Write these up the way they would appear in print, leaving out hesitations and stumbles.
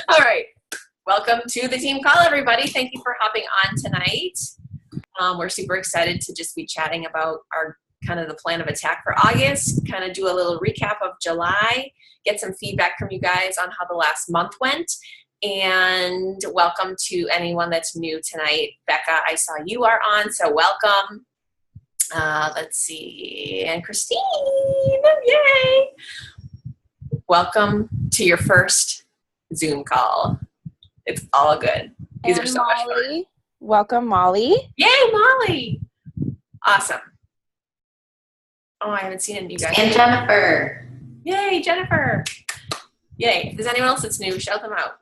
All right. Welcome to the team call, everybody. Thank you for hopping on tonight. We're super excited to just be chatting about our kind of the plan of attack for August, kind of do a little recap of July, get some feedback from you guys on how the last month went, and welcome to anyone that's new tonight. Becca, I saw you are on, so welcome. Let's see, and Christine, yay! Welcome to your first Zoom call. It's all good. These and are so much fun. Welcome, Molly. Yay, Molly! Awesome. Oh, I haven't seen it, you guys. And Jennifer. Yay, Jennifer. Yay. If there's anyone else that's new, shout them out.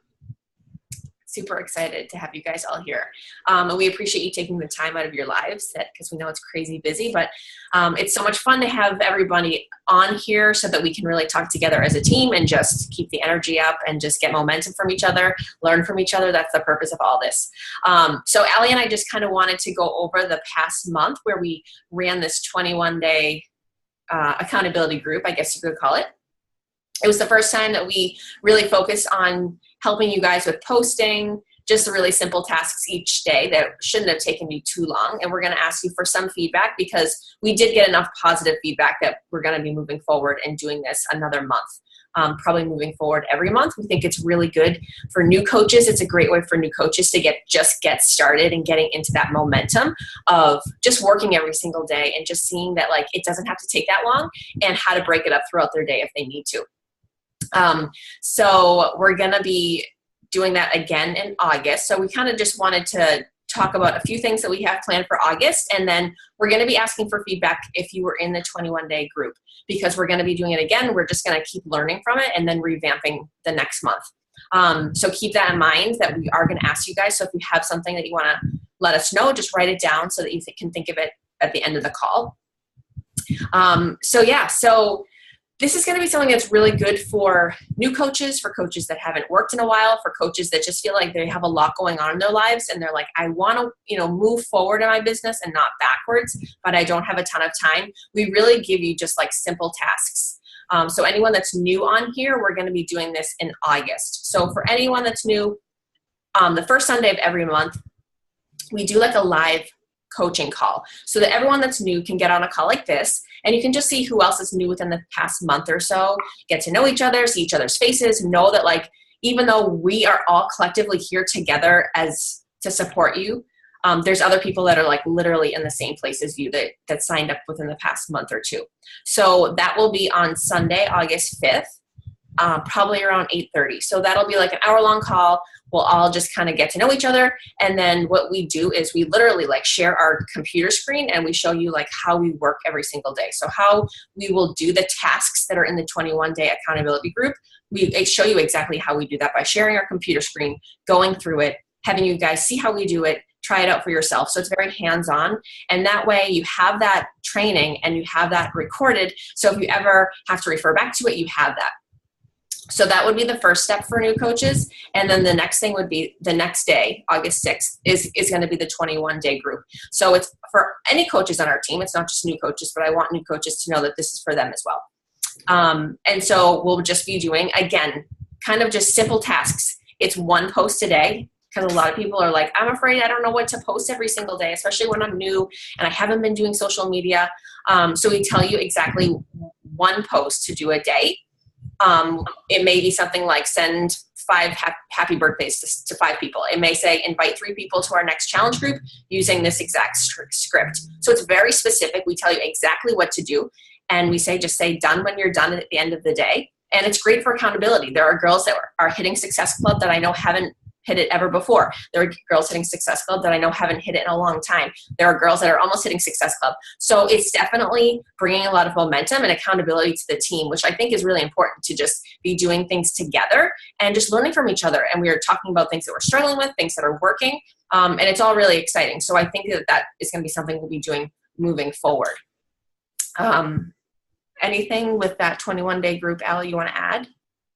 Super excited to have you guys all here. And we appreciate you taking the time out of your lives because we know it's crazy busy, but it's so much fun to have everybody on here so that we can really talk together as a team and just keep the energy up and just get momentum from each other, learn from each other. That's the purpose of all this. So Allie and I just kind of wanted to go over the past month where we ran this 21-day accountability group, I guess you could call it. It was the first time that we really focused on helping you guys with posting, just the really simple tasks each day that shouldn't have taken you too long. And we're going to ask you for some feedback because we did get enough positive feedback that we're going to be moving forward and doing this another month. Probably moving forward every month. We think it's really good for new coaches. It's a great way for new coaches to get started and getting into that momentum of just working every single day and just seeing that like it doesn't have to take that long and how to break it up throughout their day if they need to. So we're going to be doing that again in August. So we kind of just wanted to talk about a few things that we have planned for August. And then we're going to be asking for feedback if you were in the 21-day group, because we're going to be doing it again. We're just going to keep learning from it and then revamping the next month. So keep that in mind that we are going to ask you guys. So if you have something that you want to let us know, just write it down so that you can think of it at the end of the call. So this is going to be something that's really good for new coaches, for coaches that haven't worked in a while, for coaches that just feel like they have a lot going on in their lives and they're like, I want to, move forward in my business and not backwards, but I don't have a ton of time. We really give you just like simple tasks. So anyone that's new on here, we're going to be doing this in August. So for anyone that's new, the first Sunday of every month, we do like a live coaching call so that everyone that's new can get on a call like this and you can just see who else is new within the past month or so, get to know each other, see each other's faces, know that like even though we are all collectively here together as to support you, there's other people that are like literally in the same place as you that signed up within the past month or two. So that will be on Sunday, August 5th, probably around 8:30. So that'll be like an hour-long call. We'll all just kind of get to know each other. And then what we do is we literally like share our computer screen and we show you like how we work every single day. So how we will do the tasks that are in the 21-day accountability group. We show you exactly how we do that by sharing our computer screen, going through it, having you guys see how we do it, try it out for yourself. So it's very hands-on. And that way you have that training and you have that recorded. So if you ever have to refer back to it, you have that. So that would be the first step for new coaches. And then the next thing would be the next day, August 6th, is going to be the 21-day group. So it's for any coaches on our team. It's not just new coaches, but I want new coaches to know that this is for them as well. And so we'll just be doing, again, kind of just simple tasks. It's one post a day because a lot of people are like, I'm afraid I don't know what to post every single day, especially when I'm new and I haven't been doing social media. So we tell you exactly one post to do a day. It may be something like send 5 happy birthdays to 5 people. It may say invite 3 people to our next challenge group using this exact script. So it's very specific. We tell you exactly what to do. And we say, just say done when you're done at the end of the day. And it's great for accountability. There are girls that are hitting Success Club that I know haven't hit it ever before. There are girls hitting Success Club that I know haven't hit it in a long time. There are girls that are almost hitting Success Club. So it's definitely bringing a lot of momentum and accountability to the team, which I think is really important to just be doing things together and just learning from each other. And we are talking about things that we're struggling with, things that are working, and it's all really exciting. So I think that is going to be something we'll be doing moving forward. Anything with that 21-day group, Allie, you want to add?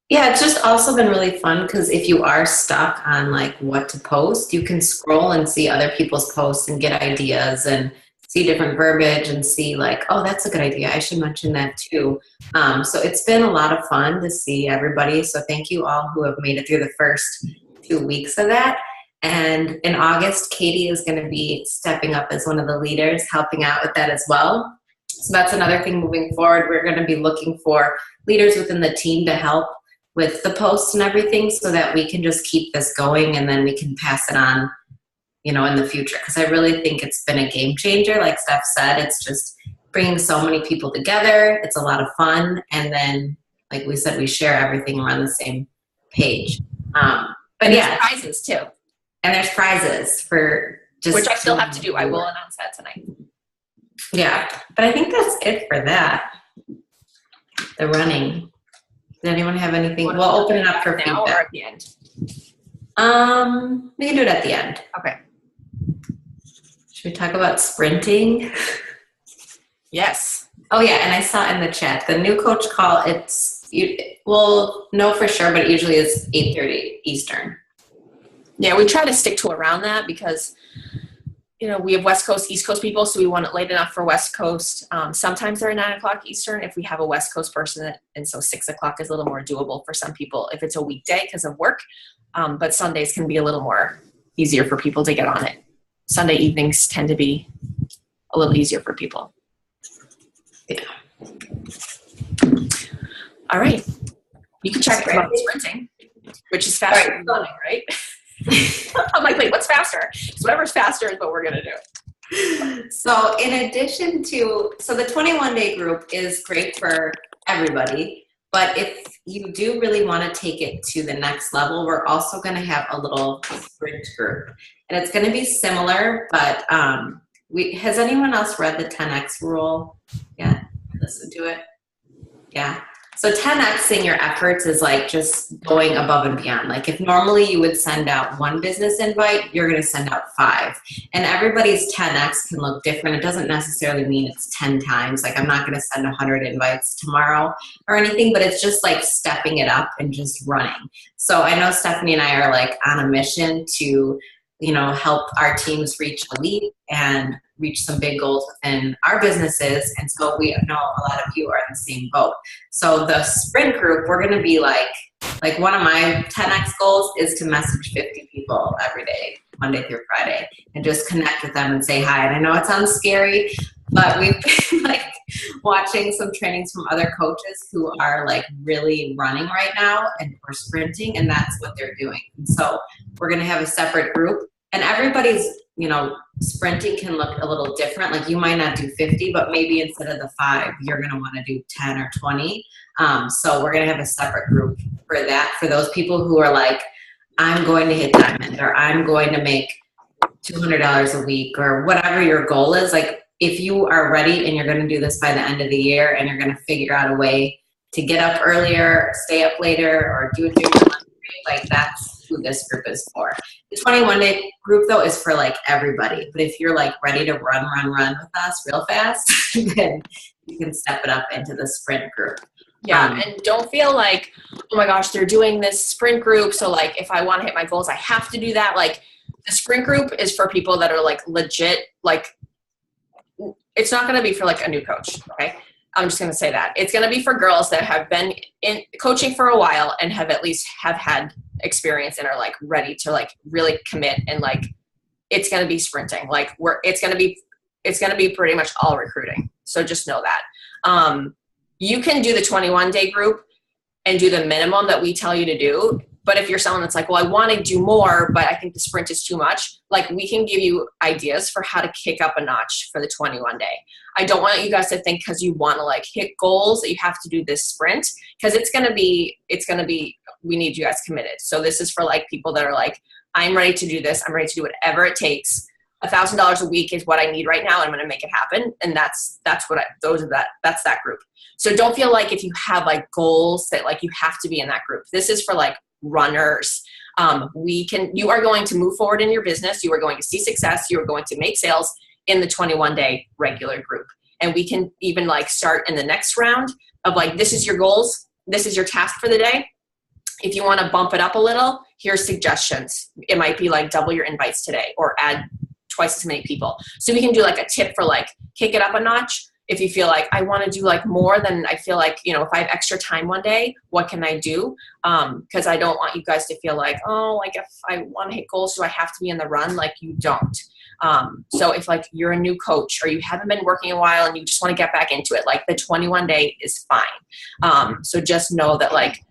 Yeah, it's just also been really fun because if you are stuck on like what to post, you can scroll and see other people's posts and get ideas and see different verbiage and see like, oh, that's a good idea. I should mention that too. So it's been a lot of fun to see everybody. So thank you all who have made it through the first 2 weeks of that. And in August, Katie is going to be stepping up as one of the leaders, helping out with that as well. So that's another thing moving forward. We're going to be looking for leaders within the team to help with the posts and everything so that we can just keep this going and then we can pass it on, you know, in the future. Because I really think it's been a game changer. Like Steph said, it's just bringing so many people together. It's a lot of fun. And then, like we said, we share everything. We're on the same page. But yeah. Prizes too. And there's prizes for just. Which I still have to do. I will announce that tonight. Yeah. But I think that's it for that. The running. Does anyone have anything? We'll open it up for feedback. Now or at the end? We can do it at the end. Okay. Should we talk about sprinting? Yes. Oh yeah, and I saw in the chat the new coach call. We'll know for sure, but it usually is 8:30 Eastern. Yeah, we try to stick to around that because, you know, we have West Coast, East Coast people, so we want it late enough for West Coast. Sometimes they're at 9 o'clock Eastern if we have a West Coast person, and so 6 o'clock is a little more doable for some people if it's a weekday because of work. But Sundays can be a little more easier for people to get on it. Sunday evenings tend to be a little easier for people. Yeah. All right. You can check about sprinting, which is faster than running, right? I'm like, wait, what's faster? So whatever's faster is what we're going to do. So in addition to, the 21-day group is great for everybody, but if you do really want to take it to the next level, we're also going to have a little sprint group. And it's going to be similar, but has anyone else read the 10X rule yet? Listen to it? Yeah. So 10Xing your efforts is like just going above and beyond. Like if normally you would send out 1 business invite, you're going to send out 5. And everybody's 10X can look different. It doesn't necessarily mean it's 10 times. Like I'm not going to send 100 invites tomorrow or anything, but it's just like stepping it up and just running. So I know Stephanie and I are like on a mission to, you know, help our teams reach elite and reach some big goals within our businesses. And so we know a lot of you are in the same boat. So the sprint group, we're going to be like one of my 10X goals is to message 50 people every day, Monday through Friday, and just connect with them and say hi. And I know it sounds scary, but we've been like watching some trainings from other coaches who are like really running right now and we're sprinting, and that's what they're doing. And so we're going to have a separate group, and everybody's, you know, sprinting can look a little different. Like you might not do 50, but maybe instead of the 5, you're going to want to do 10 or 20. So we're going to have a separate group for that, for those people who are like, I'm going to hit diamond, or I'm going to make $200 a week, or whatever your goal is. Like if you are ready and you're going to do this by the end of the year and you're going to figure out a way to get up earlier, stay up later, or do it during your lunch break, like that's who this group is for. The 21-day group though is for like everybody. But if you're like ready to run with us real fast, then you can step it up into the sprint group. Yeah, and don't feel like, oh my gosh, they're doing this sprint group, so like if I want to hit my goals, I have to do that. Like the sprint group is for people that are like legit, like it's not going to be for like a new coach, okay? I'm just going to say that. It's going to be for girls that have been in coaching for a while and have at least have had experience and are like ready to like really commit, and like it's going to be sprinting. Like it's going to be pretty much all recruiting. So just know that. You can do the 21-day group and do the minimum that we tell you to do. But if you're someone that's like, well, I want to do more, but I think the sprint is too much, like we can give you ideas for how to kick up a notch for the 21-day. I don't want you guys to think because you want to like hit goals that you have to do this sprint, because it's going to be, we need you guys committed. So this is for like people that are like, I'm ready to do this. I'm ready to do whatever it takes. $1,000 a week is what I need right now, and I'm going to make it happen. And that's that group. So don't feel like if you have like goals that like you have to be in that group. This is for like runners. You are going to move forward in your business. You are going to see success. You are going to make sales in the 21-day regular group. And we can even like start in the next round of like, this is your goals. This is your task for the day. If you want to bump it up a little, here's suggestions. It might be like double your invites today, or add twice as many people. So we can do like a tip for like kick it up a notch. If you feel like I want to do like more than I feel like, if I have extra time one day, what can I do? Because I don't want you guys to feel like, oh, like if I want to hit goals, do I have to be in the run? Like you don't. So if like you're a new coach or you haven't been working a while and you just want to get back into it, like the 21 day is fine. So just know that like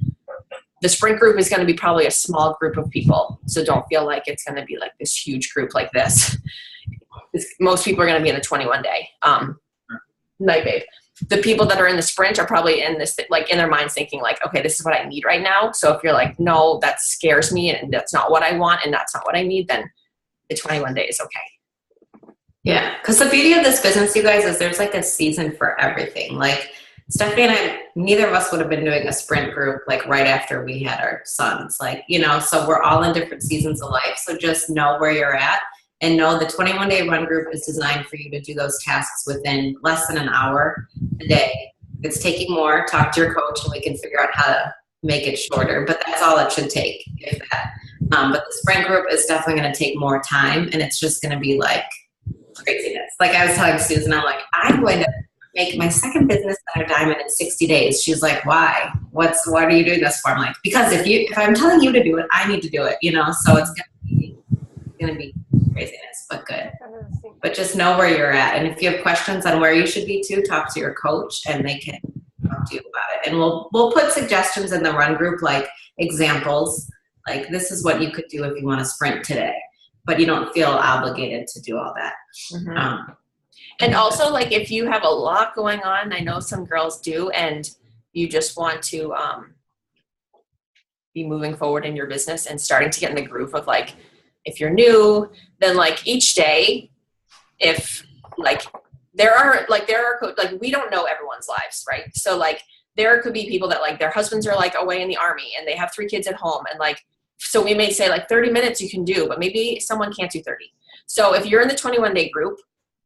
the sprint group is going to be probably a small group of people. So don't feel like it's going to be like this huge group like this. Most people are going to be in the 21 day. Night babe. The people that are in the sprint are probably in this, like in their minds thinking like, okay, this is what I need right now. So if you're like, no, that scares me and that's not what I want and that's not what I need, then the 21 day is okay. Yeah. Because the beauty of this business, you guys, is there's like a season for everything. Like Stephanie and I, neither of us would have been doing a sprint group like right after we had our sons. Like, so we're all in different seasons of life. So just know where you're at. And know the 21 day run group is designed for you to do those tasks within less than an hour a day. If it's taking more, talk to your coach and we can figure out how to make it shorter. But that's all it should take, if that. But the sprint group is definitely going to take more time and it's just going to be like craziness. Like I was telling Susan, I'm like, I'm going to make my second business at a diamond in 60 days. She's like, why? What are you doing this for? I'm like, because if I'm telling you to do it, I need to do it, so it's going to be craziness, but good. But just know where you're at. And if you have questions on where you should be too, talk to your coach and they can talk to you about it. And we'll put suggestions in the run group, like examples, like this is what you could do if you want to sprint today, but you don't feel obligated to do all that. Mm-hmm. And also like if you have a lot going on, I know some girls do, and you just want to be moving forward in your business and starting to get in the groove of like, if you're new, then like each day, if like there are we don't know everyone's lives, right? So like there could be people that like their husbands are like away in the army and they have 3 kids at home, and like so we may say like 30 minutes you can do, but maybe someone can't do 30. So if you're in the 21 day group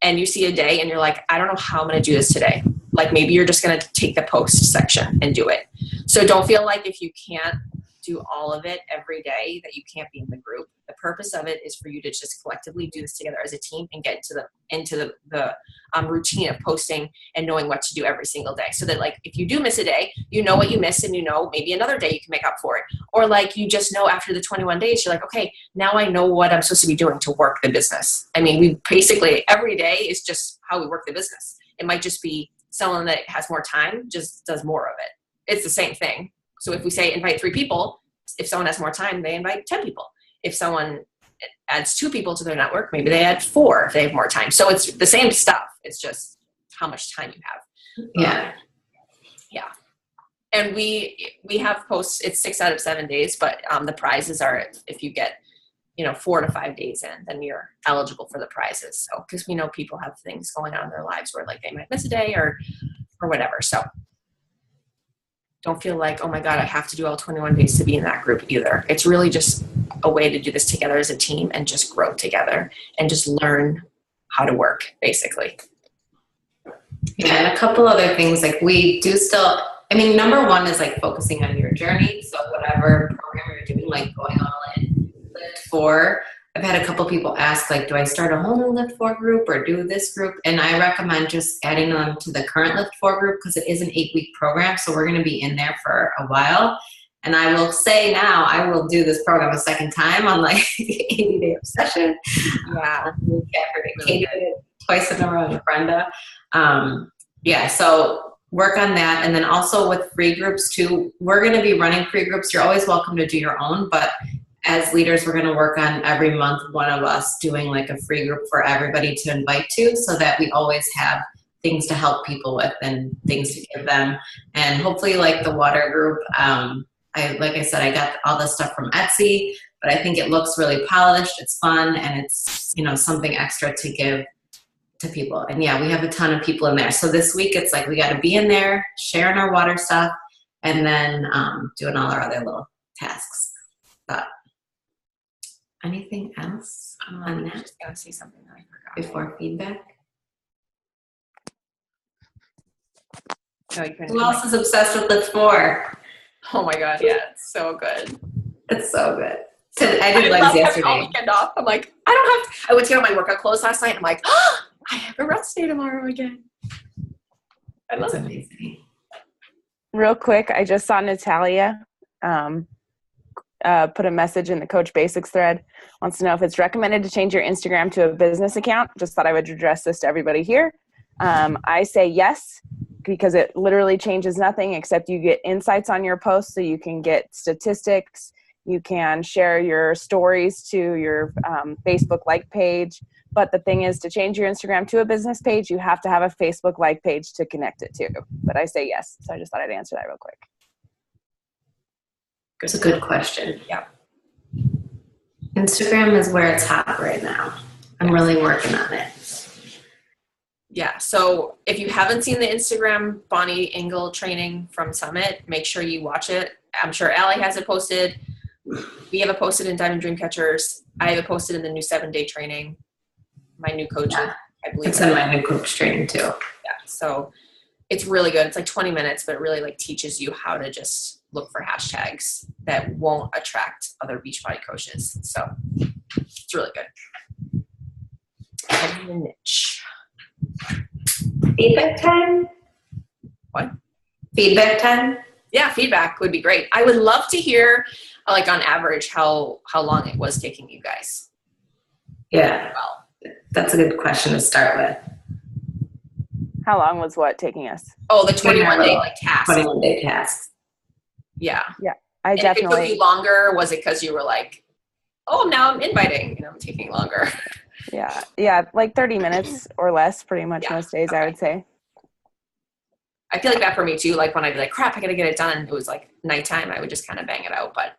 and you see a day and you're like, I don't know how I'm going to do this today, like maybe you're just going to take the post section and do it. So don't feel like if you can't do all of it every day that you can't be in the group. The purpose of it is for you to just collectively do this together as a team and get into the routine of posting and knowing what to do every single day, so that like if you do miss a day, you know what you missed and maybe another day you can make up for it. Or like you just know after the 21 days you're like, okay, now I know what I'm supposed to be doing to work the business. I mean, we basically every day is just how we work the business. It might just be someone that has more time just does more of it. It's the same thing. So if we say invite 3 people, if someone has more time, they invite 10 people. If someone adds 2 people to their network, maybe they add 4 if they have more time. So it's the same stuff. It's just how much time you have. Yeah. Yeah. And we have posts, it's 6 out of 7 days, but the prizes are if you get, 4 to 5 days in, then you're eligible for the prizes. So, because we know people have things going on in their lives where like they might miss a day or whatever. So don't feel like, oh my God, I have to do all 21 days to be in that group either. It's really just a way to do this together as a team and just grow together and just learn how to work, basically. Yeah, and a couple other things, like we do still, number one is like focusing on your journey. So whatever program you're doing, like going all in. Lift 4, I've had a couple people ask, like, do I start a whole new Lift 4 group or do this group? And I recommend just adding them to the current Lift 4 group because it is an 8-week program. So we're going to be in there for a while. And I will say now, I will do this program a second time on like the 80-day obsession. Yeah. Katie did it twice in a row and Brenda. So work on that. And then also with free groups too, we're going to be running free groups. You're always welcome to do your own, but as leaders, we're going to work on every month, one of us doing like a free group for everybody to invite to, so that we always have things to help people with and things to give them. And hopefully like the water group, like I said, I got all this stuff from Etsy, but I think it looks really polished. It's fun. And it's, something extra to give to people. And yeah, we have a ton of people in there. So this week it's like, we got to be in there sharing our water stuff and then doing all our other little tasks. But anything else on that? Just gotta say something that I forgot Before feedback? No, Who else is obsessed with Lift 4? Oh my God, yeah, it's so good. It's so good. I did legs love having all yesterday. weekend off. I'm like, I don't have to. I went to get on my workout clothes last night. I'm like, oh, I have a rest day tomorrow again. I love That's it. amazing. Real quick, I just saw Natalia put a message in the Coach Basics thread. Wants to know if it's recommended to change your Instagram to a business account. Just thought I would address this to everybody here. I say yes, because it literally changes nothing except you get insights on your posts, so you can get statistics. You can share your stories to your Facebook like page. But the thing is, to change your Instagram to a business page, you have to have a Facebook like page to connect it to. But I say yes. So I just thought I'd answer that real quick. It's a good question. Yeah. Instagram is where it's hot right now. I'm really working on it. Yeah. So if you haven't seen the Instagram Bonnie Engel training from Summit, make sure you watch it. I'm sure Allie has it posted. We have it posted in Diamond Dream Catchers. I have it posted in the new 7-day training. My new coach, Yeah. I believe. It's in my new coach training too. Yeah. So it's really good. It's like 20 minutes, but it really like teaches you how to just look for hashtags that won't attract other Beachbody coaches. So it's really good. And your niche. Feedback time? What? Feedback time? Yeah, feedback would be great. I would love to hear, like on average, how long it was taking you guys. Yeah. Well, That's a good question to start with. How long was what taking us? oh, the 21-day like task. 21-day tasks. Yeah. I And if it took definitely, you longer, was it because you were like, oh, now I'm inviting, I'm taking longer. yeah, like 30 minutes or less pretty much Yeah, most days, okay. I would say. I feel like that for me too. Like when I'd be like, crap, I gotta get it done. It was like nighttime. I would just kind of bang it out. But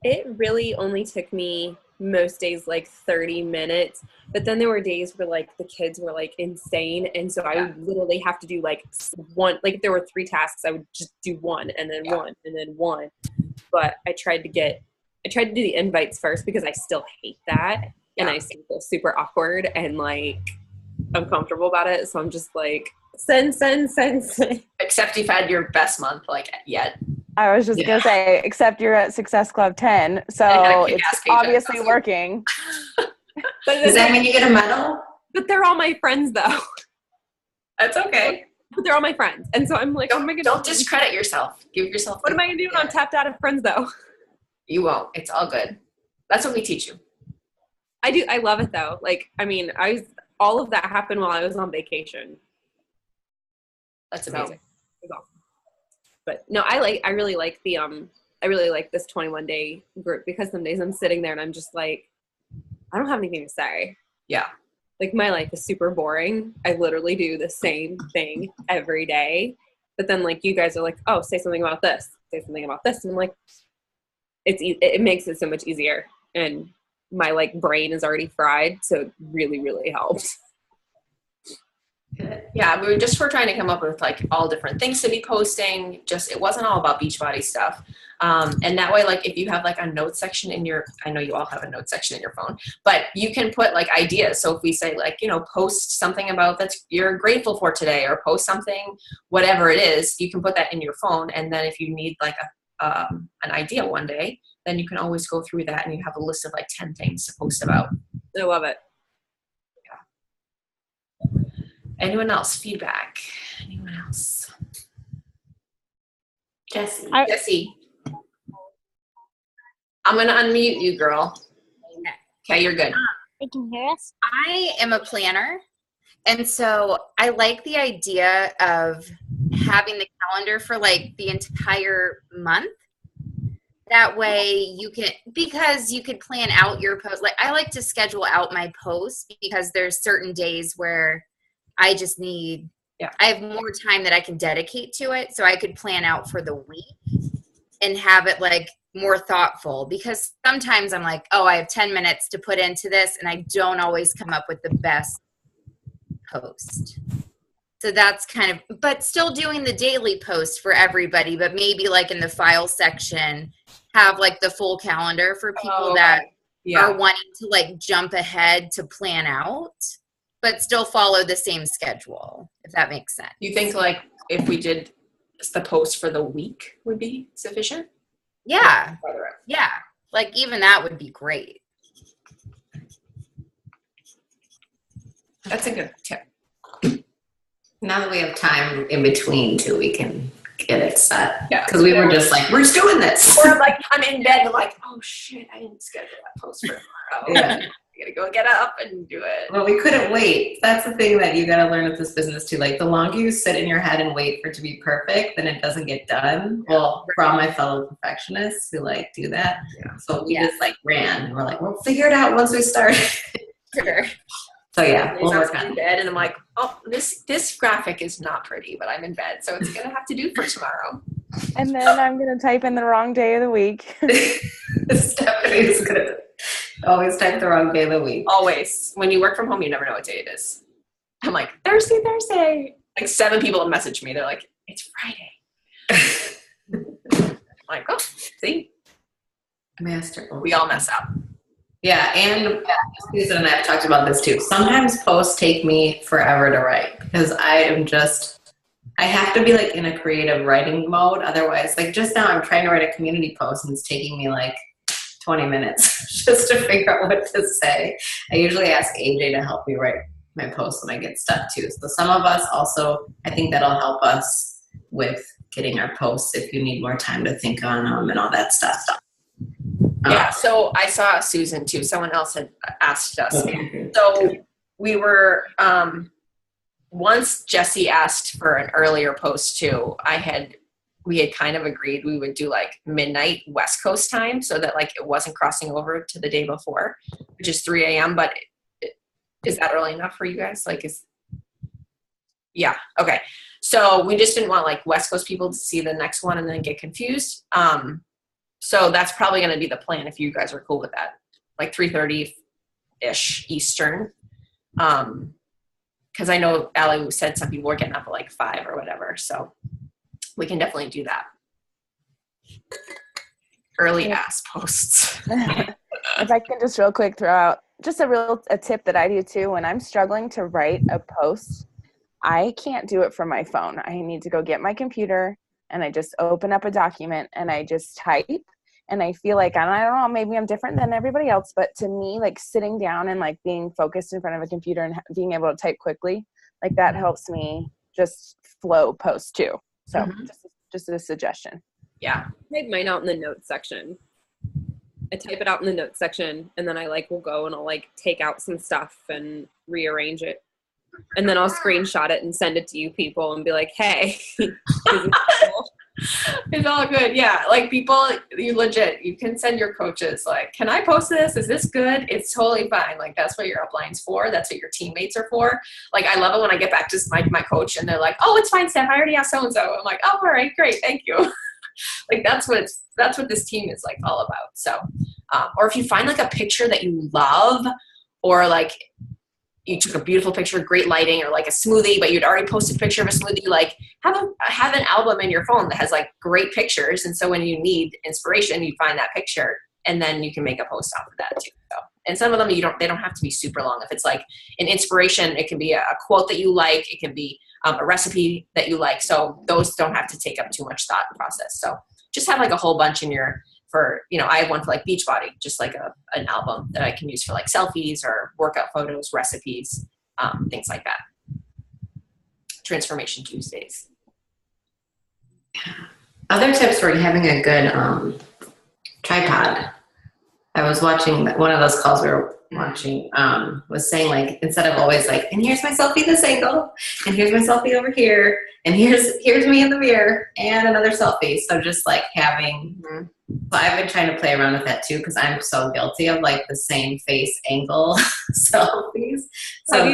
It really only took me most days like 30 minutes, but then there were days where like the kids were like insane, and so I would literally have to do like one, like if there were 3 tasks I would just do one and then one and then one. But I tried to do the invites first because I still hate that, and I still feel super awkward and like uncomfortable about it, so I'm just like send. except you've had your best month like yet. I was just going to say, except you're at Success Club 10, so And it's kick-ass paycheck. obviously working. But Does that mean you get a medal? but they're all my friends though. That's okay. But they're all my friends, and so I'm like, what am I gonna Don't discredit yourself. Give yourself. What am I gonna do when I'm tapped out of friends though? You won't. It's all good. That's what we teach you. I love it though. Like, I mean, all of that happened while I was on vacation. That's So, amazing. it was awesome. But no, I really like this 21-day group, because some days I'm sitting there and I'm just like, I don't have anything to say. Yeah. Like, my life is super boring. I literally do the same thing every day. But then like you guys are like, oh, say something about this. Say something about this. And I'm like, it makes it so much easier. And my like brain is already fried. So it really, really helps. Yeah, we're trying to come up with like all different things to be posting. Just, it wasn't all about Beachbody stuff. And that way, like if you have like a note section I know you all have a note section in your phone, but you can put like ideas. So if we say like, post something about that you're grateful for today, or post something, whatever it is, you can put that in your phone. And then if you need like an idea one day, then you can always go through that and you have a list of like 10 things to post about. I love it. Anyone else? Feedback? Anyone else? Jessie. Jessie. I'm going to unmute you, girl. Okay, you're good. They can hear us. I am a planner, and so I like the idea of having the calendar for like the entire month. That way because you could plan out your post. Like, I like to schedule out my posts because there's certain days where I just need, I have more time that I can dedicate to it. So I could plan out for the week and have it like more thoughtful, because sometimes I'm like, oh, I have 10 minutes to put into this, and I don't always come up with the best post. So that's kind of, but still doing the daily post for everybody, but maybe like in the file section, have like the full calendar for people that are wanting to like jump ahead to plan out, but still follow the same schedule, if that makes sense. You think like if we did the post for the week would be sufficient? Yeah. Farther out. Yeah. Like even that would be great. That's a good tip. Now that we have time in between too, we can get it set. Yeah. Because we were just like, we're just doing this. Or like I'm in bed and like, oh shit, I didn't schedule that post for tomorrow. Yeah. I gotta go get up and do it. Well, we couldn't wait. That's the thing that you got to learn with this business too. Like the longer you sit in your head and wait for it to be perfect, then it doesn't get done. Well, for all my fellow perfectionists who like do that. Yeah. So we just like ran and we're like, we'll figure it out once we start. Sure. So yeah, we'll I'm work in on it. bed and I'm like, oh, this graphic is not pretty, but I'm in bed, so it's gonna have to do for tomorrow. And then I'm going to type in the wrong day of the week. Stephanie's gonna always type the wrong day of the week. Always. When you work from home, you never know what day it is. I'm like, Thursday. Like 7 people have messaged me. They're like, it's Friday. I'm like, oh, see? Master. We all mess up. Yeah, and Susan and I have talked about this too. Sometimes posts take me forever to write because I have to be like in a creative writing mode. Otherwise, like just now I'm trying to write a community post and it's taking me like 20 minutes just to figure out what to say. I usually ask AJ to help me write my posts when I get stuck too. So some of us also, I think that'll help us with getting our posts if you need more time to think on them and all that stuff. Yeah, so I saw Susan too. Someone else had asked us. Okay. So we were, once Jesse asked for an earlier post too, we had kind of agreed we would do like midnight West Coast time so that like it wasn't crossing over to the day before, which is 3 a.m. But is that early enough for you guys? Yeah, okay. So we just didn't want like West Coast people to see the next one and then get confused. So that's probably going to be the plan if you guys are cool with that, like 3:30-ish Eastern. Because I know Allie said some people were getting up at like 5 or whatever, so we can definitely do that. Early ass posts. If I can just real quick throw out just a tip that I do too. When I'm struggling to write a post, I can't do it from my phone. I need to go get my computer and I just open up a document and I just type. And I feel like, I don't know, maybe I'm different than everybody else, but to me, like sitting down and like being focused in front of a computer and being able to type quickly, like that helps me just flow post too. So just a suggestion. Yeah. I type mine out in the notes section. I type it out in the notes section and then I like will go and I'll like take out some stuff and rearrange it. And then I'll screenshot it and send it to you people and be like, hey. It's all good. Yeah. Like people, you can send your coaches like, can I post this? Is this good? It's totally fine. Like that's what your upline's for. That's what your teammates are for. Like I love it when I get back to my coach and they're like, oh, it's fine, Steph. I already asked so-and-so. I'm like, oh, all right, great. Thank you. Like that's what this team is like all about. So, or if you find like a picture that you love or like, you took a beautiful picture, great lighting, or like a smoothie, but you'd already posted a picture of a smoothie, like have an album in your phone that has like great pictures. And so when you need inspiration, you find that picture and then you can make a post off of that too. So, and some of them they don't have to be super long. If it's like an inspiration, it can be a quote that you like, it can be a recipe that you like. So those don't have to take up too much thought and process. So just have like a whole bunch in I have one for like Beachbody, just like an album that I can use for like selfies or workout photos, recipes, things like that. Transformation Tuesdays. Other tips for having a good tripod. I was watching one of those calls we were watching, was saying like, instead of always like, and here's my selfie this angle, and here's my selfie over here, and here's me in the mirror, and another selfie. So just like having, so I've been trying to play around with that too, because I'm so guilty of like the same face angle selfies. So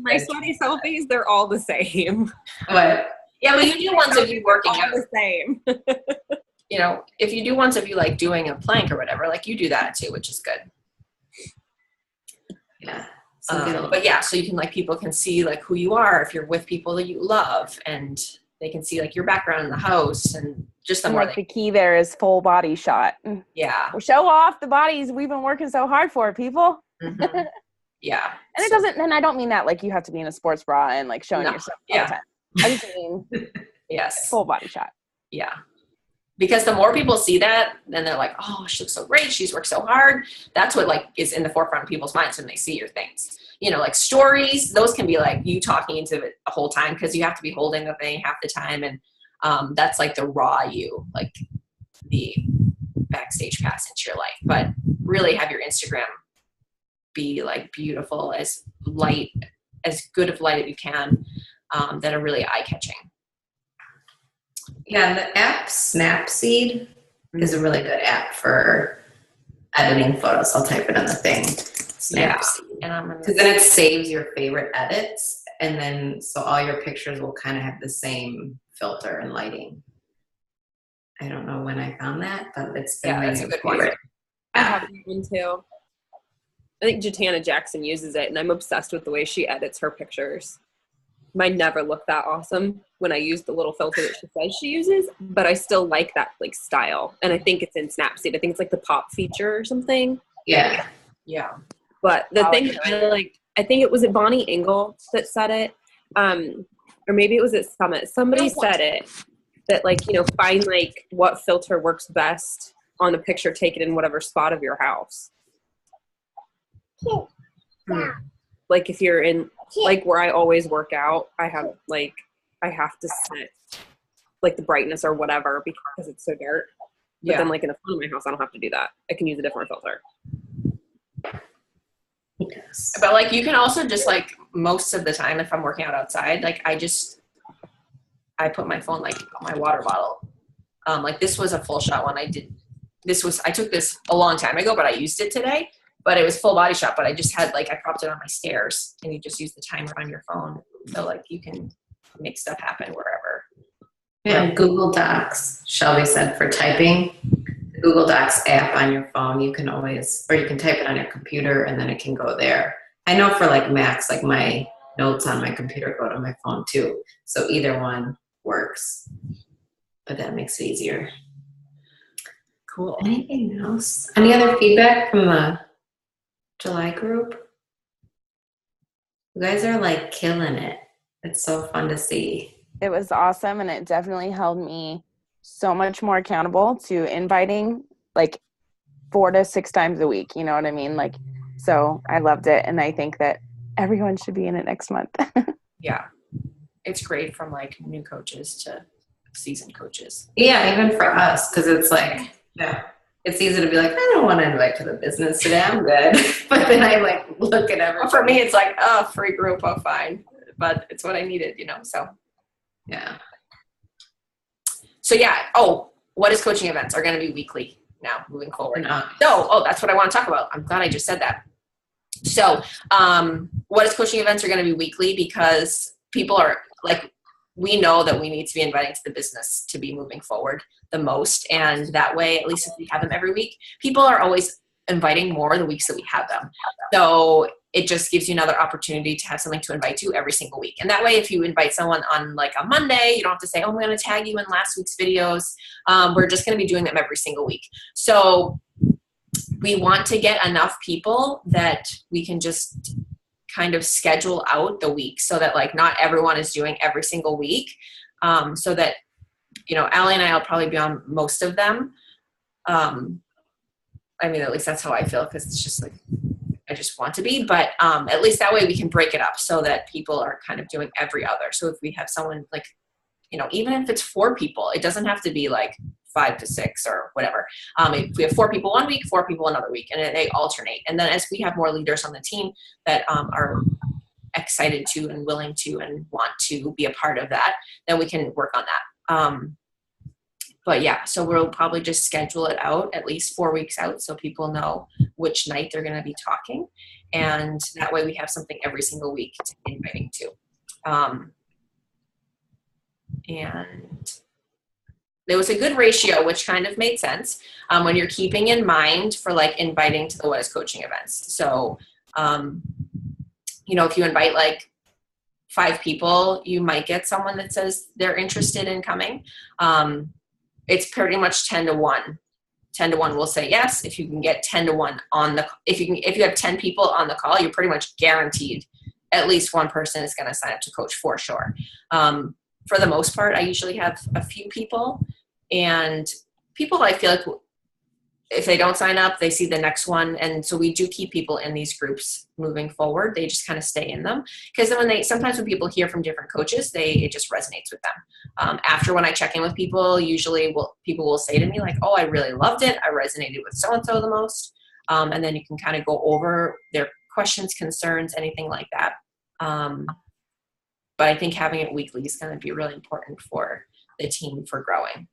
my sweaty selfies, they're all the same. What? Yeah, but you do ones of you working all out. the same. If you do ones of you like doing a plank or whatever, like you do that too, which is good. Yeah. But yeah, so you can like people can see like who you are if you're with people that you love, and they can see like your background in the house, and just the more the key there is full body shot. Yeah. Well, show off the bodies we've been working so hard for, people. Mm-hmm. Yeah. And it doesn't, and I don't mean that like you have to be in a sports bra and like showing yourself all the time. I just mean yes, full body shot. Yeah. Because the more people see that, then they're like, oh, she looks so great. She's worked so hard. That's what like is in the forefront of people's minds when they see your things. You know, like stories, those can be like you talking into it the whole time because you have to be holding the thing half the time. And that's like the raw you, like the backstage pass into your life. But really have your Instagram be like beautiful, as good of light as you can, that are really eye-catching. Yeah, the app Snapseed is a really good app for editing photos. I'll type it in the thing. Snapseed. Yeah. Because then it saves your favorite edits, and then so all your pictures will kind of have the same filter and lighting. I don't know when I found that, but it's been that's a good one. I have one too. I think Jatana Jackson uses it, and I'm obsessed with the way she edits her pictures. Mine never look that awesome when I use the little filter that she says she uses, but I still like that like style. And I think it's in Snapseed. I think it's like the pop feature or something. Yeah. Yeah. But the thing I think it was at Bonnie Engel that said it, or maybe it was at Summit. Somebody said it, that like, you know, find like what filter works best on a picture taken in whatever spot of your house. Like if you're in like where I always work out, I have to set like the brightness or whatever because it's so dark. But then like in the front of my house, I don't have to do that. I can use a different filter. Yes. But like you can also just like most of the time if I'm working out outside, like I put my phone like on my water bottle. Like this was a full shot one I took this a long time ago, but I used it today. But it was full body shot, but I just had like, I propped it on my stairs and you just use the timer on your phone. So like you can make stuff happen wherever. Yeah, Google Docs, Shelby said for typing, the Google Docs app on your phone, you can always, or you can type it on your computer and then it can go there. I know for like Macs, like my notes on my computer go to my phone too. So either one works, but that makes it easier. Cool. Anything else? Any other feedback from the July group? You guys are like killing it. It's so fun to see. It was awesome, and it definitely held me so much more accountable to inviting like 4 to 6 times a week. You know what I mean? Like, so I loved it, and I think that everyone should be in it next month. Yeah. It's great from like new coaches to seasoned coaches. Yeah, even for us, because it's like, it's easy to be like, I don't want to invite to the business today. I'm good. But then I like look at everything. For me, it's like, oh, free group, oh, fine. But it's what I needed, you know, so. Yeah. So yeah. Oh, what is coaching events are going to be weekly now moving forward. That's what I want to talk about. I'm glad I just said that. So what is coaching events are going to be weekly because people are like, we know that we need to be inviting to the business to be moving forward the most. And that way, at least if we have them every week, people are always inviting more the weeks that we have them. So it just gives you another opportunity to have something to invite to every single week. And that way, if you invite someone on like a Monday, you don't have to say, oh, I'm going to tag you in last week's videos. We're just going to be doing them every single week. So we want to get enough people that we can just kind of schedule out the week so that like not everyone is doing every single week. So that, you know, Allie and I will probably be on most of them. I mean, at least that's how I feel because it's just like, I just want to be, but at least that way we can break it up so that people are kind of doing every other. So if we have someone like, you know, even if it's 4 people, it doesn't have to be like 5 to 6 or whatever. If we have 4 people one week, 4 people another week, and they alternate. And then as we have more leaders on the team that are excited to and willing to and want to be a part of that, then we can work on that. But yeah, so we'll probably just schedule it out at least 4 weeks out so people know which night they're going to be talking. And that way we have something every single week to be inviting to. And there was a good ratio, which kind of made sense when you're keeping in mind for like inviting to the What is Coaching events. So, you know, if you invite like 5 people, you might get someone that says they're interested in coming. It's pretty much 10 to 1. 10 to 1 will say yes. If you can get 10 to 1 if you have 10 people on the call, you're pretty much guaranteed at least one person is going to sign up to coach for sure. For the most part, I usually have a few people, and people, I feel like if they don't sign up, they see the next one. And so we do keep people in these groups moving forward. They just kind of stay in them. Because then sometimes when people hear from different coaches, it just resonates with them. After when I check in with people, usually people will say to me like, oh, I really loved it. I resonated with so-and-so the most. And then you can kind of go over their questions, concerns, anything like that. But I think having it weekly is going to be really important for the team for growing.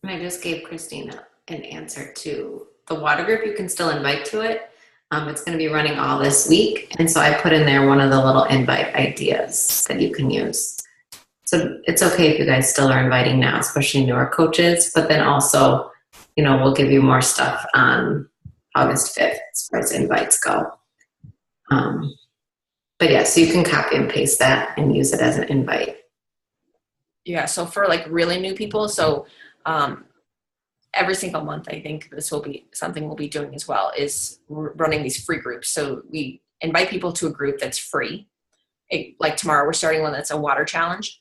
I just gave Christina an answer to the water group. You can still invite to it. It's going to be running all this week. And so I put in there one of the little invite ideas that you can use. So it's okay if you guys still are inviting now, especially newer coaches, but then also, we'll give you more stuff on August 5th as far as invites go. But yeah, so you can copy and paste that and use it as an invite. Yeah, so for like really new people, so every single month, I think this will be something we'll be doing as well, is running these free groups. So we invite people to a group that's free. Like tomorrow, we're starting one that's a water challenge.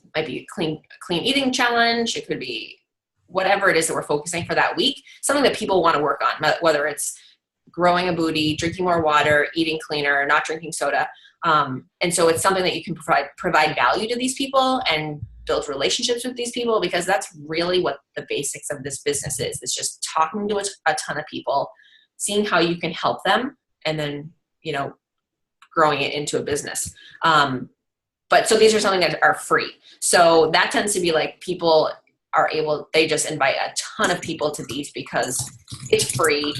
It might be a clean eating challenge. It could be whatever it is that we're focusing for that week, something that people want to work on, whether it's growing a booty, drinking more water, eating cleaner, not drinking soda. And so it's something that you can provide value to these people and build relationships with these people, because that's really what the basics of this business is. It's just talking to a ton of people, seeing how you can help them, and then, growing it into a business. But so these are something that are free. So that tends to be like people they just invite a ton of people to these because it's free.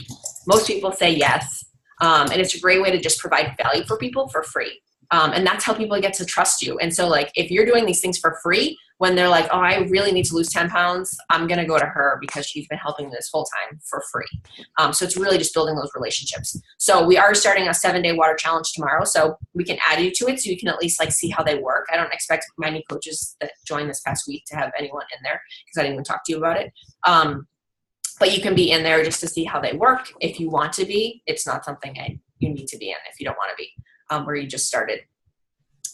Most people say yes. And it's a great way to just provide value for people for free. And that's how people get to trust you. And so like, if you're doing these things for free, when they're like, oh, I really need to lose 10 pounds, I'm going to go to her because she's been helping me this whole time for free. So it's really just building those relationships. So we are starting a 7-day water challenge tomorrow. So we can add you to it so you can at least like see how they work. I don't expect my new coaches that joined this past week to have anyone in there because I didn't even talk to you about it. But you can be in there just to see how they work. If you want to be, it's not something you need to be in if you don't want to be. Where you just started.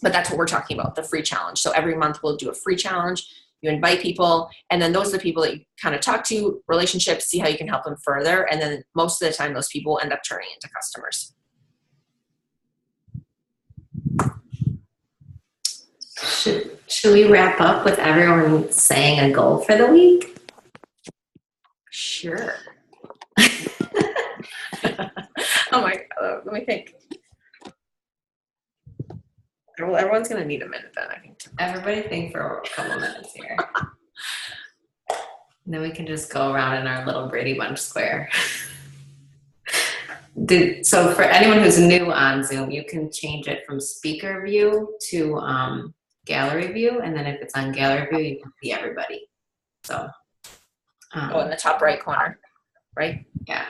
But that's what we're talking about, the free challenge. So every month we'll do a free challenge. You invite people, and then those are the people that you kind of talk to, relationships, see how you can help them further. And then most of the time, those people end up turning into customers. Should we wrap up with everyone saying a goal for the week? Sure. Oh my God, let me think. Well, everyone's going to need a minute then, I think. Everybody think for a couple minutes here. And then we can just go around in our little Brady Bunch square. So for anyone who's new on Zoom, you can change it from speaker view to gallery view. And then if it's on gallery view, you can see everybody. So. In the top right corner, right? Yeah.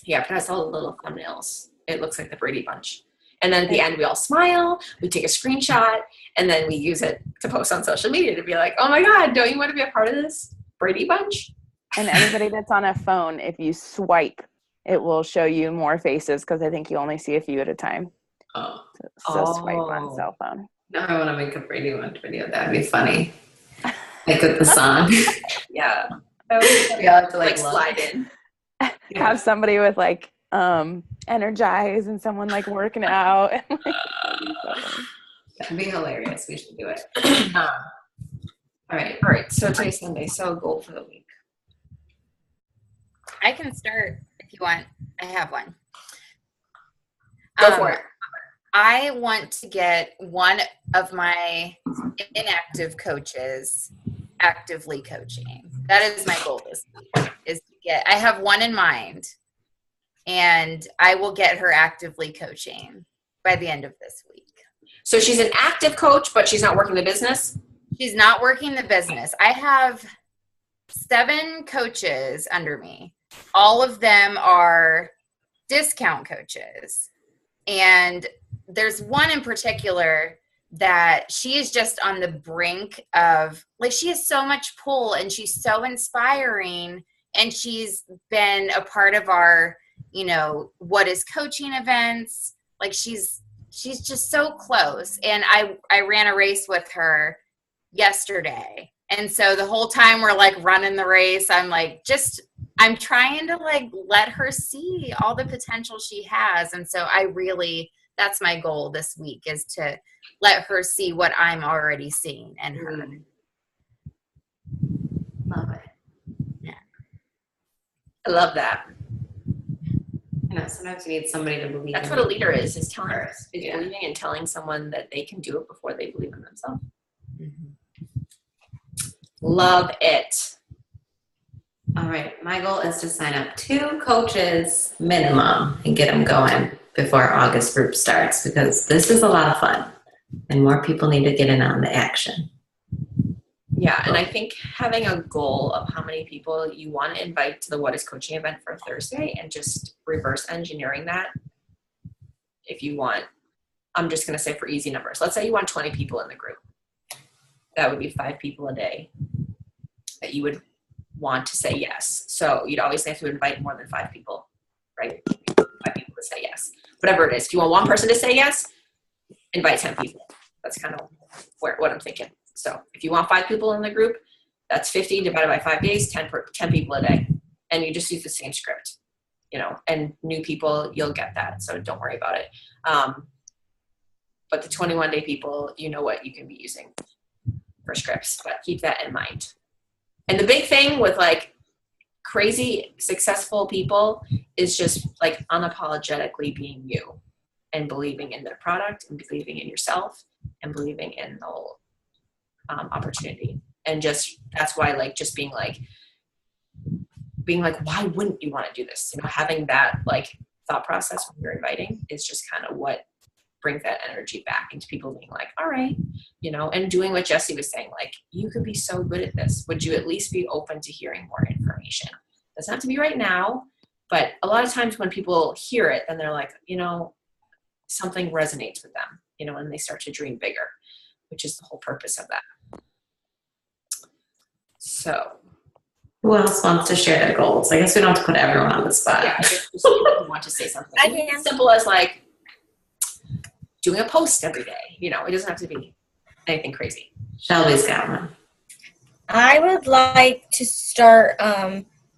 Yeah, but that's all the little thumbnails. It looks like the Brady Bunch. And then at the end, we all smile, we take a screenshot, and then we use it to post on social media to be like, oh my God, don't you want to be a part of this Brady Bunch? And anybody that's on a phone, if you swipe, it will show you more faces because I think you only see a few at a time. Oh. So swipe on cell phone. Now I want to make a Brady Bunch video. That'd be funny. Like with the song. Yeah. We all have to like slide in. Have somebody with like Energize and someone like working out. That'd be hilarious. We should do it. All right. So today's Sunday. So goal for the week. I can start if you want. I have one. Go for it. I want to get one of my inactive coaches actively coaching. That is my goal this week. I have one in mind. And I will get her actively coaching by the end of this week. So she's an active coach, but she's not working the business? She's not working the business. I have 7 coaches under me. All of them are discount coaches. And there's one in particular that she is just on the brink of, like, she has so much pull and she's so inspiring. And she's been a part of our what is coaching events. Like she's she's just so close. And I ran a race with her yesterday. And so the whole time we're like running the race, I'm like, I'm trying to like let her see all the potential she has. And so that's my goal this week, is to let her see what I'm already seeing in her. Love it. Yeah. I love that. You know, sometimes you need somebody to believe. That's in what a you leader is telling, first. is believing and telling someone that they can do it before they believe in themselves. Love it. All right, my goal is to sign up 2 coaches minimum and get them going before August group starts, because this is a lot of fun and more people need to get in on the action. Yeah, and I think having a goal of how many people you want to invite to the What is Coaching event for Thursday, and just reverse engineering that. If you want, I'm just going to say for easy numbers, let's say you want 20 people in the group. That would be 5 people a day that you would want to say yes. So you'd always have to invite more than 5 people, right? 5 people to say yes. Whatever it is. If you want one person to say yes, invite 10 people. That's kind of what I'm thinking. So if you want 5 people in the group, that's 50 divided by 5 days, 10 people a day. And you just use the same script, you know, and new people, you'll get that. So don't worry about it. But the 21-day people, you know what you can be using for scripts, but keep that in mind. And the big thing with like crazy successful people is just like unapologetically being you and believing in their product and believing in yourself and believing in the whole opportunity. And just, that's why like just being like, why wouldn't you want to do this? You know, having that like thought process when you're inviting is just kind of what brings that energy back into people being like, all right, you know, and doing what Jesse was saying, like, you could be so good at this. Would you at least be open to hearing more information? Doesn't have to be right now, but a lot of times when people hear it, then they're like, you know, something resonates with them, you know, and they start to dream bigger, which is the whole purpose of that. So Who else wants to share their goals? I guess we don't have to put everyone on the spot. yeah, if you want to say something. I can. As simple as like doing a post every day. You know, it doesn't have to be anything crazy. Shelby's got one. I would like to start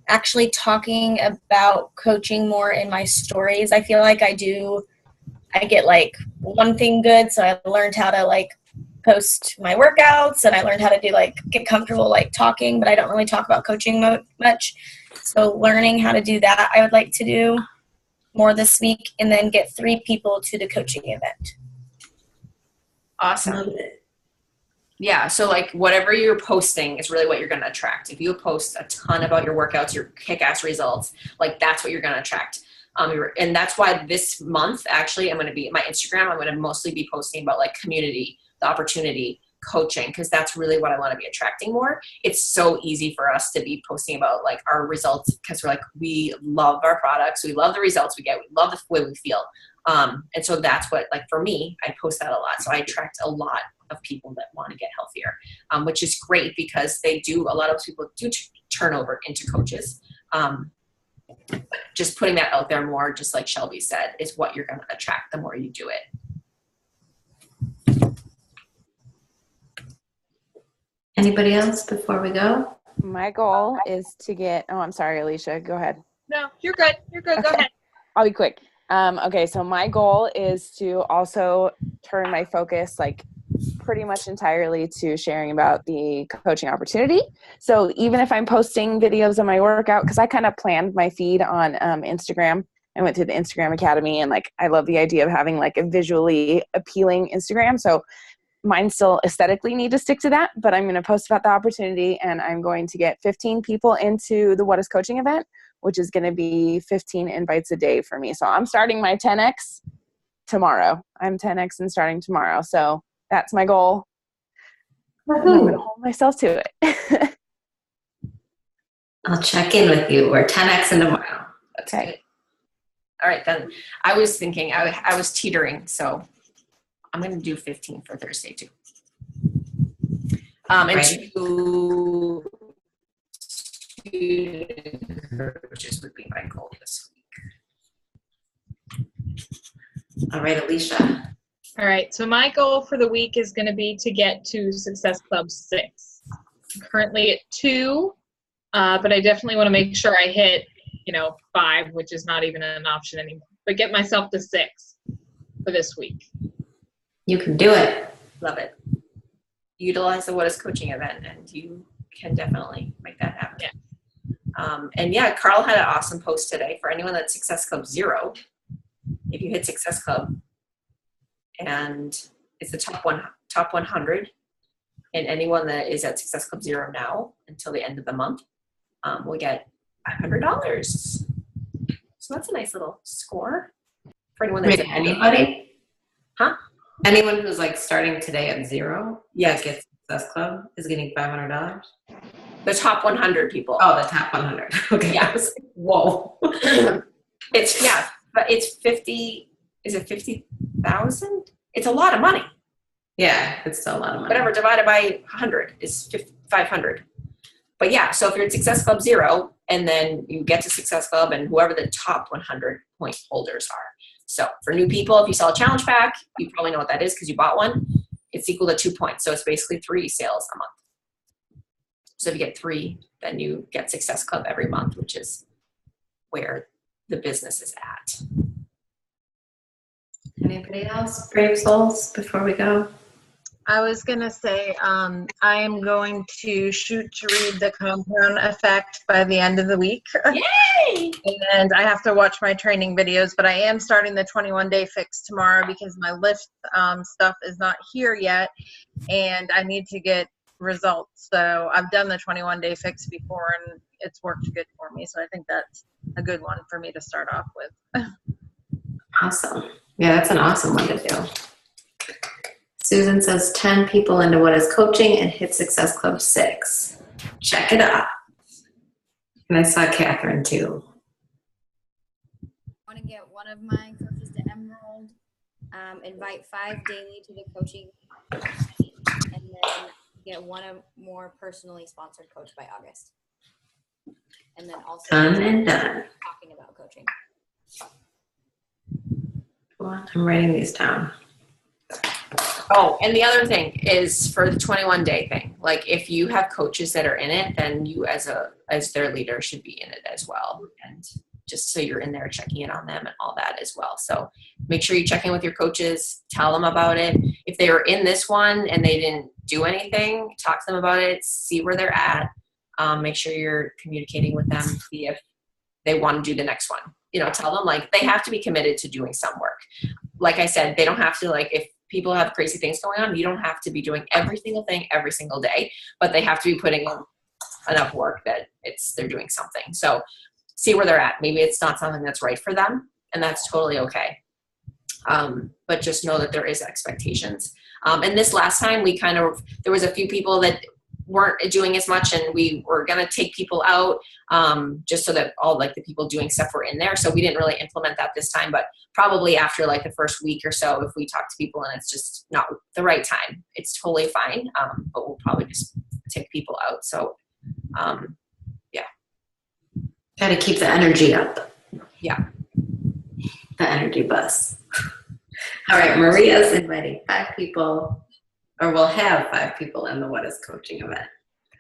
actually talking about coaching more in my stories. I feel like I get like one thing good, so I learned how to like post my workouts, and I learned how to do like get comfortable like talking, but I don't really talk about coaching much. So learning how to do that, I would like to do more this week, and then get 3 people to the coaching event. Awesome. Love it. Yeah, so like whatever you're posting is really what you're going to attract. If you post a ton about your workouts, your kick-ass results, like that's what you're going to attract. And that's why this month, actually, my Instagram, I'm going to mostly be posting about like community, the opportunity, coaching, because that's really what I want to be attracting more. It's so easy for us to be posting about like our results, because we're like, we love our products, we love the results we get, we love the way we feel. And so that's what, like for me, I post that a lot. So I attract a lot of people that want to get healthier, which is great because a lot of people do turn over into coaches. Just putting that out there more, just like Shelby said, is what you're going to attract the more you do it. Anybody else before we go? My goal is to get, I'm sorry, Alicia, go ahead. No, you're good. You're good. Go ahead. I'll be quick. Okay, so my goal is to also turn my focus like pretty much entirely to sharing about the coaching opportunity. So even if I'm posting videos of my workout, because I kind of planned my feed on Instagram. I went through the Instagram Academy, and like I love the idea of having like a visually appealing Instagram. So mine still aesthetically need to stick to that, but I'm going to post about the opportunity, and I'm going to get 15 people into the What is Coaching event, which is going to be 15 invites a day for me. So I'm starting my 10X tomorrow. I'm 10X and starting tomorrow. So that's my goal. I'm going to hold myself to it. I'll check in with you. We're 10X in tomorrow. That's good. All right, then. I was thinking, I was teetering, so I'm going to do 15 for Thursday too. And Right. two coaches would be my goal this week. All right, Alicia. All right, so my goal for the week is going to be to get to Success Club 6. I'm currently at 2, but I definitely want to make sure I hit, 5, which is not even an option anymore. But get myself to 6 for this week. You can do it. Love it. Utilize the What is Coaching event, and you can definitely make that happen. Yeah. Carl had an awesome post today for anyone that's Success Club 0. If you hit Success Club, and it's the top 100, and anyone that is at Success Club 0 now until the end of the month will get $500. So that's a nice little score for anyone that's anybody? Huh? Anyone who's like starting today at 0, gets Success Club is getting $500. The top 100 people. Oh, the top 100. Okay. Yeah. I was like, whoa. But it's 50. Is it 50,000? It's a lot of money. Yeah, it's still a lot of money. Whatever divided by 100 is 500. But yeah, so if you're at Success Club 0, and then you get to Success Club, and whoever the top 100 point holders are. So for new people, if you sell a challenge pack, you probably know what that is because you bought one. It's equal to 2 points. So it's basically 3 sales a month. So if you get 3, then you get Success Club every month, which is where the business is at. Anybody else? Brave souls before we go? I was going to say I am going to shoot to read The Compound Effect by the end of the week. Yay! And I have to watch my training videos, but I am starting the 21-day fix tomorrow because my lift stuff is not here yet, and I need to get results. So I've done the 21-day fix before, and it's worked good for me. So I think that's a good one for me to start off with. Awesome. Yeah, that's an awesome one to do. Susan says 10 people into What is Coaching and hit Success Club 6. Check it out. And I saw Catherine too. I want to get one of my coaches to Emerald, invite 5 daily to the coaching, and then get one more personally sponsored coach by August. And then also Done and done. talking about coaching. Well, I'm writing these down. Oh, and the other thing is for the 21-day thing, like if you have coaches that are in it, then you as their leader should be in it as well. And just so you're in there checking in on them and all that as well. So make sure you check in with your coaches, tell them about it. If they were in this one and they didn't do anything, talk to them about it, see where they're at. Make sure you're communicating with them, see if they want to do the next one. Tell them like they have to be committed to doing some work. Like I said, they don't have to, like, if people have crazy things going on, you don't have to be doing every single thing every single day, but they have to be putting in enough work that they're doing something. So see where they're at. Maybe it's not something that's right for them, and that's totally okay. But just know that there is expectations. And this last time there was a few people that weren't doing as much, and we were going to take people out just so that all like the people doing stuff were in there. So we didn't really implement that this time, but probably after like the first week or so, if we talk to people and it's just not the right time, it's totally fine. But we'll probably just take people out. So yeah. Got to keep the energy up. Yeah. The energy bus. All right. Maria's inviting 5 people. Or we'll have 5 people in the What is Coaching event.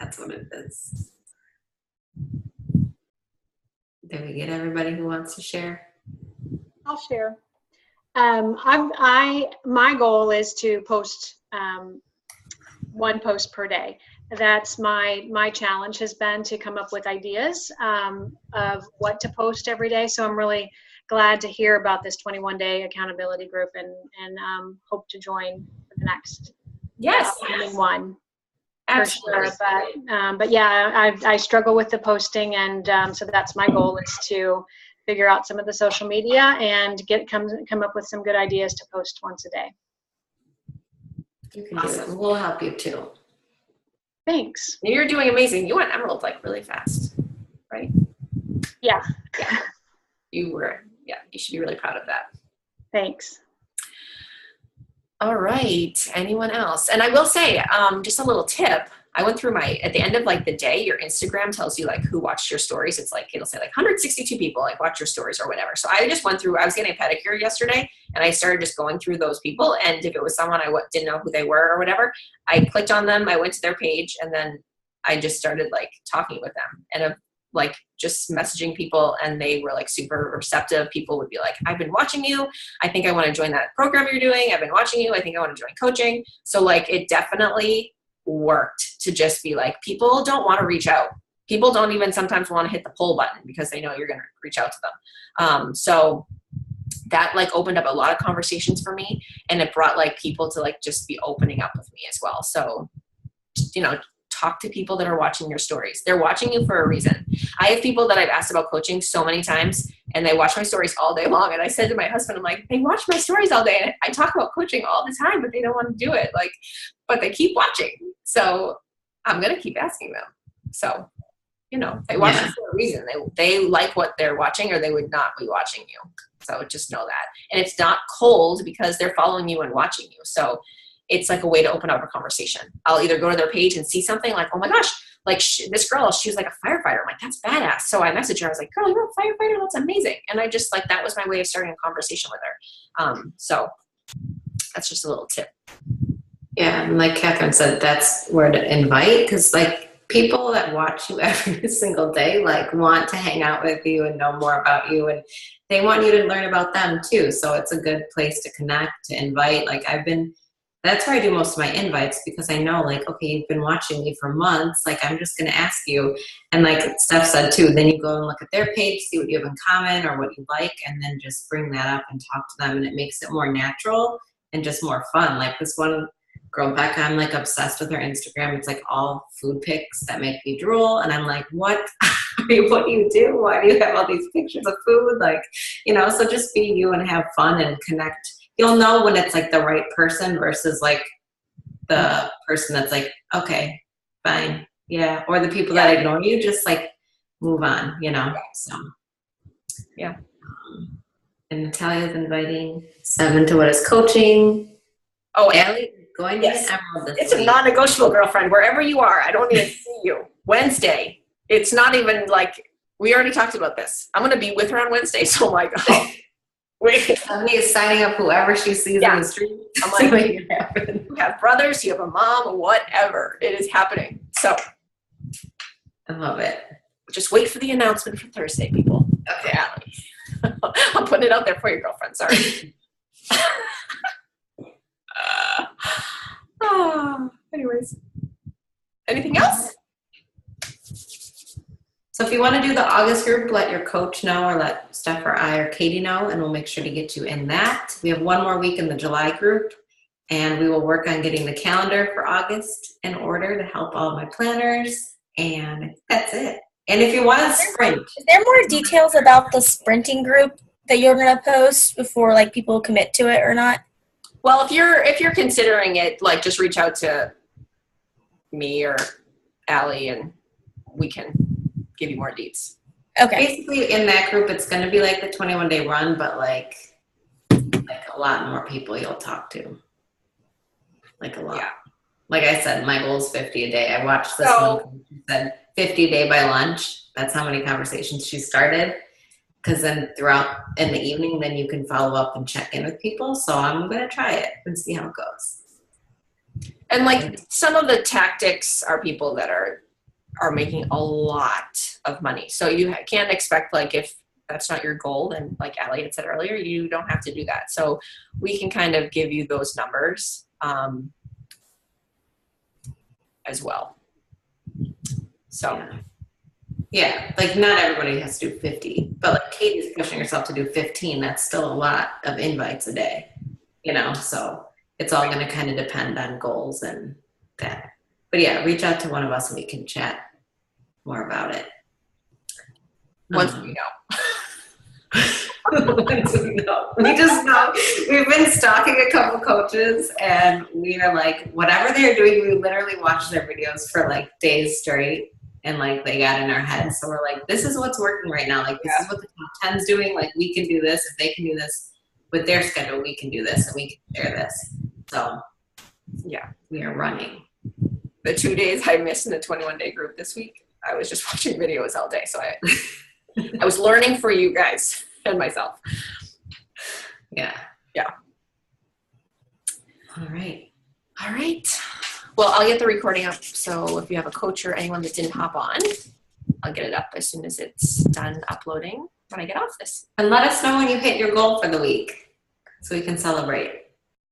That's what it is. Did we get everybody who wants to share? I'll share. My goal is to post 1 post per day. That's my challenge has been to come up with ideas of what to post every day. So I'm really glad to hear about this 21-day accountability group and hope to join for the next one. Absolutely. For sure. But yeah, I struggle with the posting, and so that's my goal is to figure out some of the social media and come up with some good ideas to post once a day. You can do it. We'll help you too. Thanks. You're doing amazing. You went Emerald like really fast, right? Yeah. You should be really proud of that. Thanks. All right. Anyone else? And I will say, just a little tip. I went through at the end of like the day, your Instagram tells you like who watched your stories. It's like, it'll say like 162 people like watch your stories or whatever. So I just went through, I was getting a pedicure yesterday and I started just going through those people. And if it was someone I didn't know who they were or whatever, I clicked on them, I went to their page, and then I just started like talking with them and like just messaging people, and they were like super receptive. People would be like, I've been watching you. I think I want to join that program you're doing. I've been watching you. I think I want to join coaching. So like it definitely worked to just be like, people don't want to reach out. People don't even sometimes want to hit the pull button because they know you're going to reach out to them. So that like opened up a lot of conversations for me, and it brought like people to like just be opening up with me as well. So, you know, talk to people that are watching your stories. They're watching you for a reason. I have people that I've asked about coaching so many times, and they watch my stories all day long. And I said to my husband, I'm like, they watch my stories all day, and I talk about coaching all the time, but they don't want to do it. Like, but they keep watching. So I'm going to keep asking them. So, you know, they watch you for a reason. They like what they're watching, or they would not be watching you. So just know that. And it's not cold because they're following you and watching you. So it's like a way to open up a conversation. I'll either go to their page and see something like, oh my gosh, like this girl, she was like a firefighter. I'm like, that's badass. So I messaged her. I was like, girl, you're a firefighter? That's amazing. And I just like, that was my way of starting a conversation with her. So that's just a little tip. Yeah, and like Catherine said, that's where to invite, because like people that watch you every single day like want to hang out with you and know more about you, and they want you to learn about them too. So it's a good place to connect, to invite. Like that's where I do most of my invites, because I know like, okay, you've been watching me for months. Like, I'm just going to ask you. And like Steph said too, then you go and look at their page, see what you have in common or what you like, and then just bring that up and talk to them. And it makes it more natural and just more fun. Like this one girl, Becca, I'm like obsessed with her Instagram. It's like all food pics that make me drool. And I'm like, what? What do you do? Why do you have all these pictures of food? Like, you know, so just be you and have fun and connect. You'll know when it's like the right person versus like the person that's like, okay, fine. Yeah. Or the people that ignore you, just like move on, you know? So, yeah. And Natalia's inviting 7 to what is coaching. Oh, Allie, going to yes. Emerald this It's week. a non-negotiable, girlfriend. Wherever you are, I don't even see you. Wednesday. It's not even like, we already talked about this. I'm going to be with her on Wednesday, so my God. Somebody is signing up whoever she sees on the street. I'm like, you have brothers, you have a mom, whatever. It is happening. So I love it. Just wait for the announcement for Thursday, people. Okay. I'm putting it out there for your girlfriend. Sorry. Anyways. Anything else? So if you want to do the August group, let your coach know, or let Steph or I or Katie know, and we'll make sure to get you in that. We have one more week in the July group, and we will work on getting the calendar for August in order to help all my planners. And I think that's it. And if you want to sprint. Is there more details about the sprinting group that you're going to post before like people commit to it or not? Well, if you're considering it, like just reach out to me or Allie and we can give you more deets. Okay. Basically, in that group, it's going to be like the 21-day run, but like a lot more people you'll talk to. Like a lot. Yeah. Like I said, my goal is 50 a day. I watched this one. She said 50 a day by lunch. That's how many conversations she started. Because then throughout in the evening, then you can follow up and check in with people. So I'm going to try it and see how it goes. And like some of the tactics are people that are making a lot of money. So you can't expect, like, if that's not your goal, then like Allie had said earlier, you don't have to do that. So we can kind of give you those numbers as well. So yeah, like not everybody has to do 50, but like Katie's pushing herself to do 15. That's still a lot of invites a day, you know, so it's all going to kind of depend on goals and that. But yeah, reach out to one of us and we can chat more about it. Once we know. Once we know. We just know. We've been stalking a couple coaches and we are like, whatever they're doing, we literally watch their videos for like days straight. And like they got in our heads. So we're like, this is what's working right now. Like this is what the top 10's doing. Like we can do this. If they can do this with their schedule, we can do this and we can share this. So yeah, we are running. the 2 days I missed in the 21-day group this week, I was just watching videos all day. So I was learning for you guys and myself. Yeah. Yeah. All right. All right. Well, I'll get the recording up. So if you have a coach or anyone that didn't hop on, I'll get it up as soon as it's done uploading when I get off this. And let us know when you hit your goal for the week so we can celebrate.